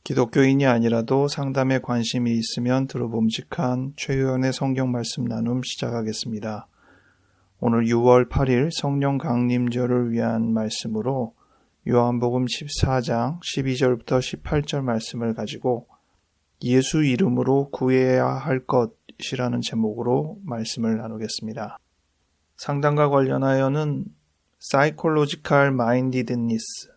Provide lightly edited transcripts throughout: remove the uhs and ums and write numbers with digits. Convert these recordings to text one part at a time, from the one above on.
기독교인이 아니라도 상담에 관심이 있으면 들어봄직한 최유연의 성경 말씀 나눔 시작하겠습니다. 오늘 6월 8일 성령 강림절을 위한 말씀으로 요한복음 14장 12절부터 18절 말씀을 가지고 예수 이름으로 구해야 할 것이라는 제목으로 말씀을 나누겠습니다. 상담과 관련하여는 Psychological Mindedness,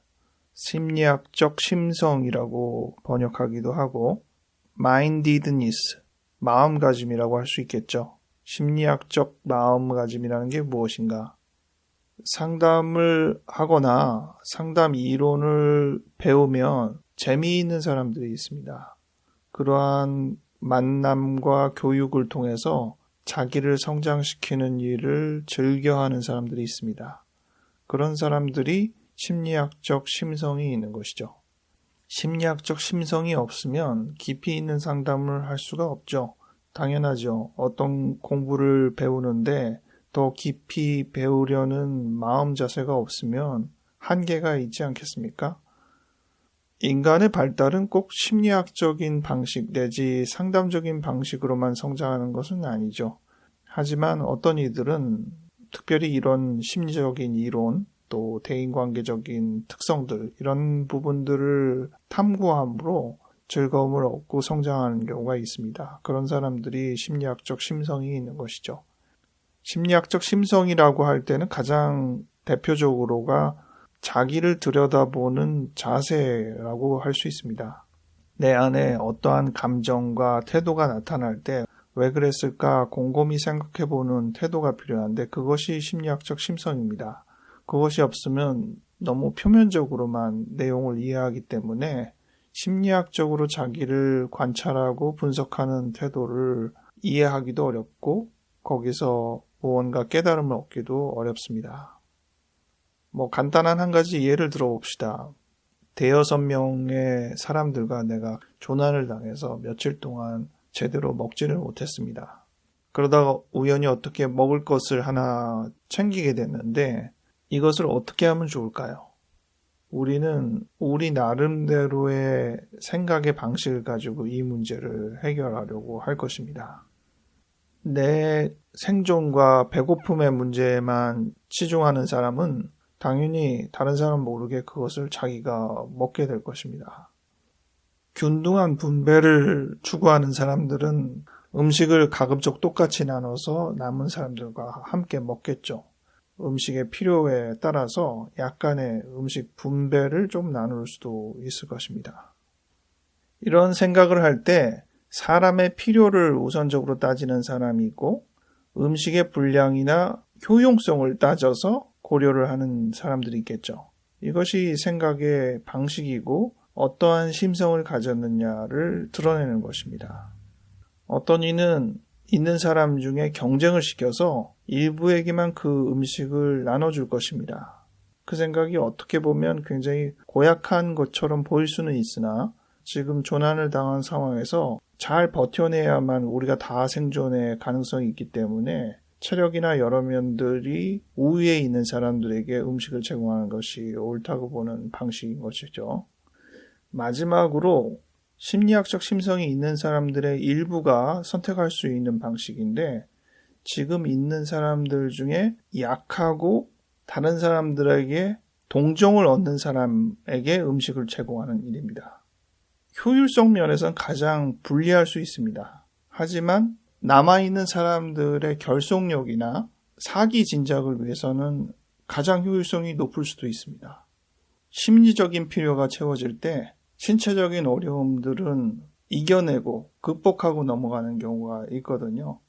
심리학적 심성이라고 번역하기도 하고 mindedness, 마음가짐이라고 할 수 있겠죠. 심리학적 마음가짐이라는 게 무엇인가? 상담을 하거나 상담 이론을 배우면 재미있는 사람들이 있습니다. 그러한 만남과 교육을 통해서 자기를 성장시키는 일을 즐겨하는 사람들이 있습니다. 그런 사람들이 심리학적 심성이 있는 것이죠. 심리학적 심성이 없으면 깊이 있는 상담을 할 수가 없죠. 당연하죠. 어떤 공부를 배우는데 더 깊이 배우려는 마음 자세가 없으면 한계가 있지 않겠습니까? 인간의 발달은 꼭 심리학적인 방식 내지 상담적인 방식으로만 성장하는 것은 아니죠. 하지만 어떤 이들은 특별히 이런 심리적인 이론, 또 대인관계적인 특성들, 이런 부분들을 탐구함으로 즐거움을 얻고 성장하는 경우가 있습니다. 그런 사람들이 심리학적 심성이 있는 것이죠. 심리학적 심성이라고 할 때는 가장 대표적으로가 자기를 들여다보는 자세라고 할 수 있습니다. 내 안에 어떠한 감정과 태도가 나타날 때 왜 그랬을까 곰곰이 생각해보는 태도가 필요한데 그것이 심리학적 심성입니다. 그것이 없으면 너무 표면적으로만 내용을 이해하기 때문에 심리학적으로 자기를 관찰하고 분석하는 태도를 이해하기도 어렵고 거기서 무언가 깨달음을 얻기도 어렵습니다. 간단한 한 가지 예를 들어봅시다. 대여섯 명의 사람들과 내가 조난을 당해서 며칠 동안 제대로 먹지를 못했습니다. 그러다가 우연히 어떻게 먹을 것을 하나 챙기게 됐는데 이것을 어떻게 하면 좋을까요? 우리는 우리 나름대로의 생각의 방식을 가지고 이 문제를 해결하려고 할 것입니다. 내 생존과 배고픔의 문제에만 치중하는 사람은 당연히 다른 사람 모르게 그것을 자기가 먹게 될 것입니다. 균등한 분배를 추구하는 사람들은 음식을 가급적 똑같이 나눠서 남은 사람들과 함께 먹겠죠. 음식의 필요에 따라서 약간의 음식 분배를 좀 나눌 수도 있을 것입니다. 이런 생각을 할 때 사람의 필요를 우선적으로 따지는 사람이 있고 음식의 분량이나 효용성을 따져서 고려를 하는 사람들이 있겠죠. 이것이 생각의 방식이고 어떠한 심성을 가졌느냐를 드러내는 것입니다. 어떤 이는 있는 사람 중에 경쟁을 시켜서 일부에게만 그 음식을 나눠줄 것입니다. 그 생각이 어떻게 보면 굉장히 고약한 것처럼 보일 수는 있으나 지금 조난을 당한 상황에서 잘 버텨내야만 우리가 다 생존의 가능성이 있기 때문에 체력이나 여러 면들이 우위에 있는 사람들에게 음식을 제공하는 것이 옳다고 보는 방식인 것이죠. 마지막으로 심리학적 심성이 있는 사람들의 일부가 선택할 수 있는 방식인데 지금 있는 사람들 중에 약하고 다른 사람들에게 동정을 얻는 사람에게 음식을 제공하는 일입니다. 효율성 면에서는 가장 불리할 수 있습니다. 하지만 남아있는 사람들의 결속력이나 사기 진작을 위해서는 가장 효율성이 높을 수도 있습니다. 심리적인 필요가 채워질 때 신체적인 어려움들은 이겨내고 극복하고 넘어가는 경우가 있거든요.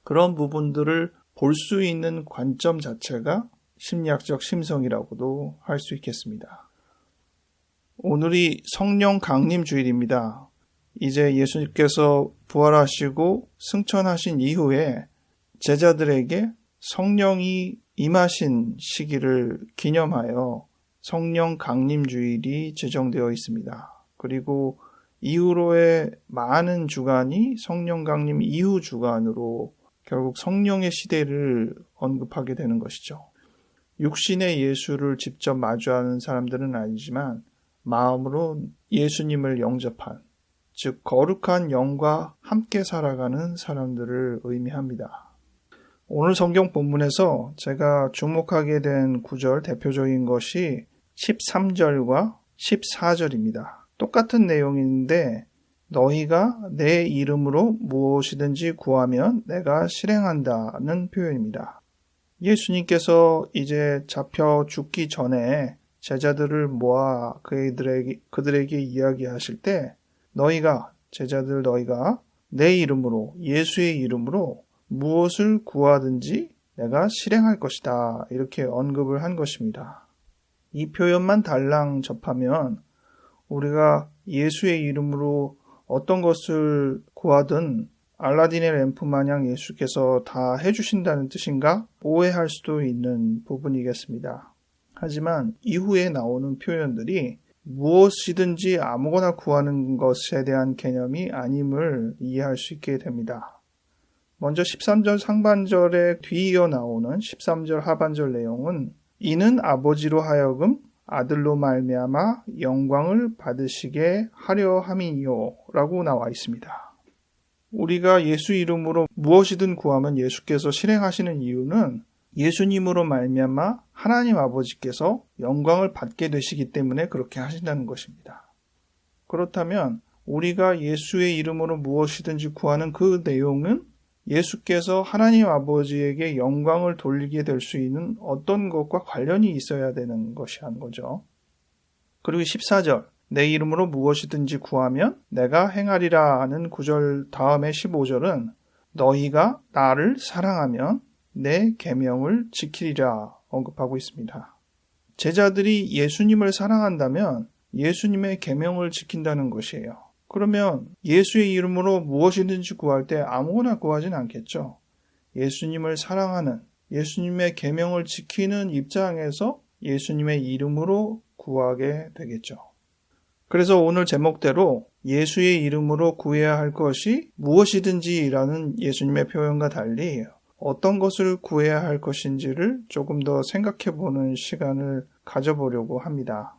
그런 부분들을 볼 수 있는 관점 자체가 심리학적 심성이라고도 할 수 있겠습니다. 오늘이 성령 강림 주일입니다. 이제 예수님께서 부활하시고 승천하신 이후에 제자들에게 성령이 임하신 시기를 기념하여 성령 강림 주일이 제정되어 있습니다. 그리고 이후로의 많은 주간이 성령 강림 이후 주간으로 결국 성령의 시대를 언급하게 되는 것이죠. 육신의 예수를 직접 마주하는 사람들은 아니지만 마음으로 예수님을 영접한, 즉 거룩한 영과 함께 살아가는 사람들을 의미합니다. 오늘 성경 본문에서 제가 주목하게 된 구절 대표적인 것이 13절과 14절입니다. 똑같은 내용인데 너희가 내 이름으로 무엇이든지 구하면 내가 실행한다는 표현입니다. 예수님께서 이제 잡혀 죽기 전에 제자들을 모아 그들에게 이야기하실 때 너희가 내 이름으로, 예수의 이름으로 무엇을 구하든지 내가 실행할 것이다. 이렇게 언급을 한 것입니다. 이 표현만 달랑 접하면 우리가 예수의 이름으로 어떤 것을 구하든 알라딘의 램프 마냥 예수께서 다 해주신다는 뜻인가 오해할 수도 있는 부분이겠습니다. 하지만 이후에 나오는 표현들이 무엇이든지 아무거나 구하는 것에 대한 개념이 아님을 이해할 수 있게 됩니다. 먼저 13절 상반절에 뒤이어 나오는 13절 하반절 내용은 이는 아버지로 하여금 아들로 말미암아 영광을 받으시게 하려 함이요 라고 나와 있습니다. 우리가 예수 이름으로 무엇이든 구하면 예수께서 실행하시는 이유는 예수님으로 말미암아 하나님 아버지께서 영광을 받게 되시기 때문에 그렇게 하신다는 것입니다. 그렇다면 우리가 예수의 이름으로 무엇이든지 구하는 그 내용은 예수께서 하나님 아버지에게 영광을 돌리게 될 수 있는 어떤 것과 관련이 있어야 되는 것이란 거죠. 그리고 14절 내 이름으로 무엇이든지 구하면 내가 행하리라 하는 구절 다음에 15절은 너희가 나를 사랑하면 내 계명을 지키리라 언급하고 있습니다. 제자들이 예수님을 사랑한다면 예수님의 계명을 지킨다는 것이에요. 그러면 예수의 이름으로 무엇이든지 구할 때 아무거나 구하진 않겠죠. 예수님을 사랑하는, 예수님의 계명을 지키는 입장에서 예수님의 이름으로 구하게 되겠죠. 그래서 오늘 제목대로 예수의 이름으로 구해야 할 것이 무엇이든지라는 예수님의 표현과 달리 어떤 것을 구해야 할 것인지를 조금 더 생각해 보는 시간을 가져보려고 합니다.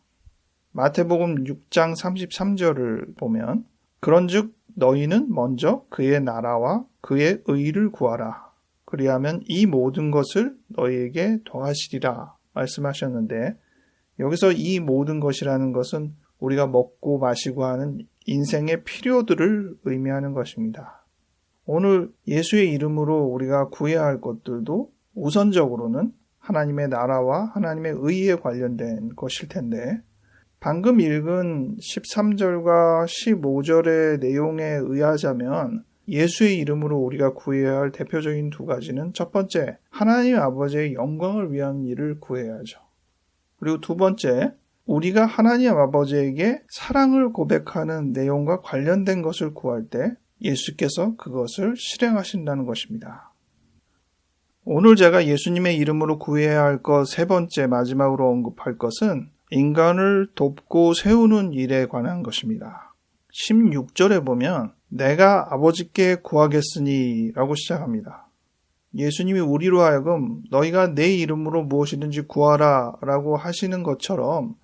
마태복음 6장 33절을 보면 그런즉 너희는 먼저 그의 나라와 그의 의를 구하라. 그리하면 이 모든 것을 너희에게 더하시리라 말씀하셨는데 여기서 이 모든 것이라는 것은 우리가 먹고 마시고 하는 인생의 필요들을 의미하는 것입니다. 오늘 예수의 이름으로 우리가 구해야 할 것들도 우선적으로는 하나님의 나라와 하나님의 의에 관련된 것일 텐데 방금 읽은 13절과 15절의 내용에 의하자면 예수의 이름으로 우리가 구해야 할 대표적인 두 가지는 첫 번째, 하나님 아버지의 영광을 위한 일을 구해야죠. 그리고 두 번째, 우리가 하나님 아버지에게 사랑을 고백하는 내용과 관련된 것을 구할 때 예수께서 그것을 실행하신다는 것입니다. 오늘 제가 예수님의 이름으로 구해야 할 것 세 번째 마지막으로 언급할 것은 인간을 돕고 세우는 일에 관한 것입니다. 16절에 보면 내가 아버지께 구하겠으니 라고 시작합니다. 예수님이 우리로 하여금 너희가 내 이름으로 무엇이든지 구하라 라고 하시는 것처럼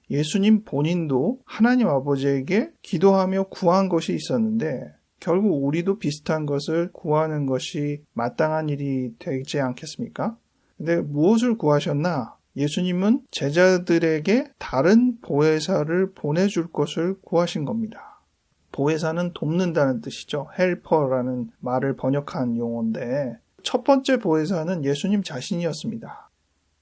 예수님 본인도 하나님 아버지에게 기도하며 구한 것이 있었는데 결국 우리도 비슷한 것을 구하는 것이 마땅한 일이 되지 않겠습니까? 근데 무엇을 구하셨나? 예수님은 제자들에게 다른 보혜사를 보내줄 것을 구하신 겁니다. 보혜사는 돕는다는 뜻이죠. 헬퍼라는 말을 번역한 용어인데 첫 번째 보혜사는 예수님 자신이었습니다.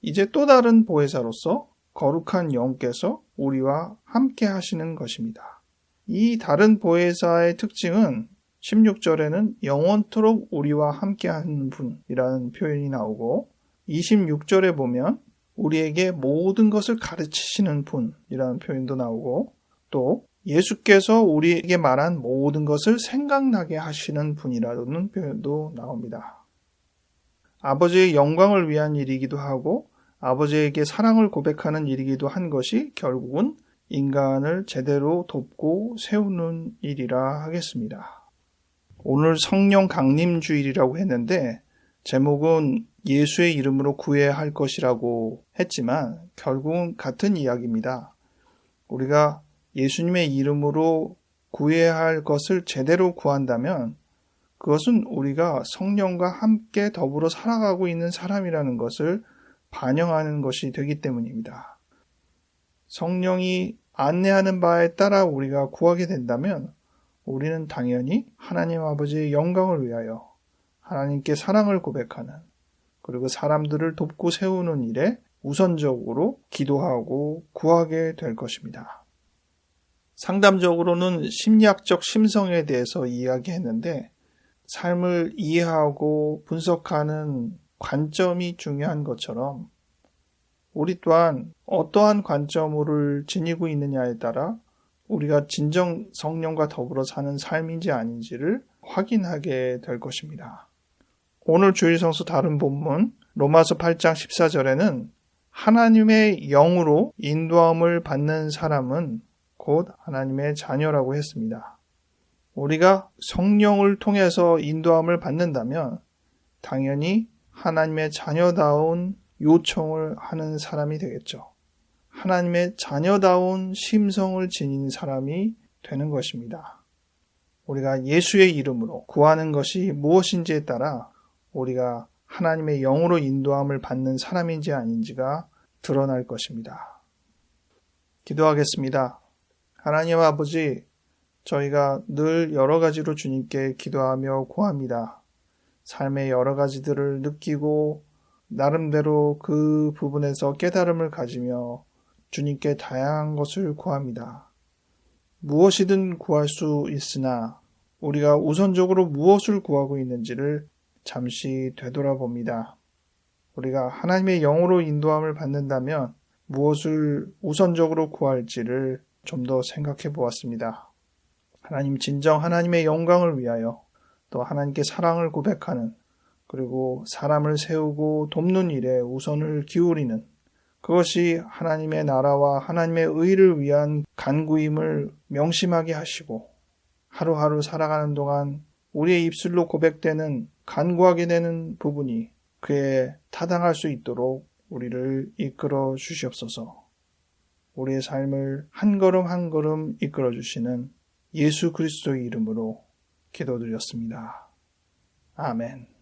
이제 또 다른 보혜사로서 거룩한 영께서 우리와 함께 하시는 것입니다. 이 다른 보혜사의 특징은 16절에는 영원토록 우리와 함께 하는 분이라는 표현이 나오고 26절에 보면 우리에게 모든 것을 가르치시는 분이라는 표현도 나오고 또 예수께서 우리에게 말한 모든 것을 생각나게 하시는 분이라는 표현도 나옵니다. 아버지의 영광을 위한 일이기도 하고 아버지에게 사랑을 고백하는 일이기도 한 것이 결국은 인간을 제대로 돕고 세우는 일이라 하겠습니다. 오늘 성령 강림주일이라고 했는데 제목은 예수의 이름으로 구해야 할 것이라고 했지만 결국은 같은 이야기입니다. 우리가 예수님의 이름으로 구해야 할 것을 제대로 구한다면 그것은 우리가 성령과 함께 더불어 살아가고 있는 사람이라는 것을 반영하는 것이 되기 때문입니다. 성령이 안내하는 바에 따라 우리가 구하게 된다면 우리는 당연히 하나님 아버지의 영광을 위하여 하나님께 사랑을 고백하는, 그리고 사람들을 돕고 세우는 일에 우선적으로 기도하고 구하게 될 것입니다. 상담적으로는 심리학적 심성에 대해서 이야기했는데, 삶을 이해하고 분석하는 관점이 중요한 것처럼 우리 또한 어떠한 관점을 지니고 있느냐에 따라 우리가 진정 성령과 더불어 사는 삶인지 아닌지를 확인하게 될 것입니다. 오늘 주일 성수 다른 본문 로마서 8장 14절에는 하나님의 영으로 인도함을 받는 사람은 곧 하나님의 자녀라고 했습니다. 우리가 성령을 통해서 인도함을 받는다면 당연히 하나님의 자녀다운 요청을 하는 사람이 되겠죠. 하나님의 자녀다운 심성을 지닌 사람이 되는 것입니다. 우리가 예수의 이름으로 구하는 것이 무엇인지에 따라 우리가 하나님의 영으로 인도함을 받는 사람인지 아닌지가 드러날 것입니다. 기도하겠습니다. 하나님 아버지, 저희가 늘 여러 가지로 주님께 기도하며 구합니다. 삶의 여러 가지들을 느끼고 나름대로 그 부분에서 깨달음을 가지며 주님께 다양한 것을 구합니다. 무엇이든 구할 수 있으나 우리가 우선적으로 무엇을 구하고 있는지를 잠시 되돌아봅니다. 우리가 하나님의 영으로 인도함을 받는다면 무엇을 우선적으로 구할지를 좀 더 생각해 보았습니다. 하나님, 진정 하나님의 영광을 위하여 또 하나님께 사랑을 고백하는, 그리고 사람을 세우고 돕는 일에 우선을 기울이는, 그것이 하나님의 나라와 하나님의 의를 위한 간구임을 명심하게 하시고 하루하루 살아가는 동안 우리의 입술로 고백되는, 간구하게 되는 부분이 그에 타당할 수 있도록 우리를 이끌어 주시옵소서. 우리의 삶을 한 걸음 한 걸음 이끌어 주시는 예수 그리스도의 이름으로 기도드렸습니다. 아멘.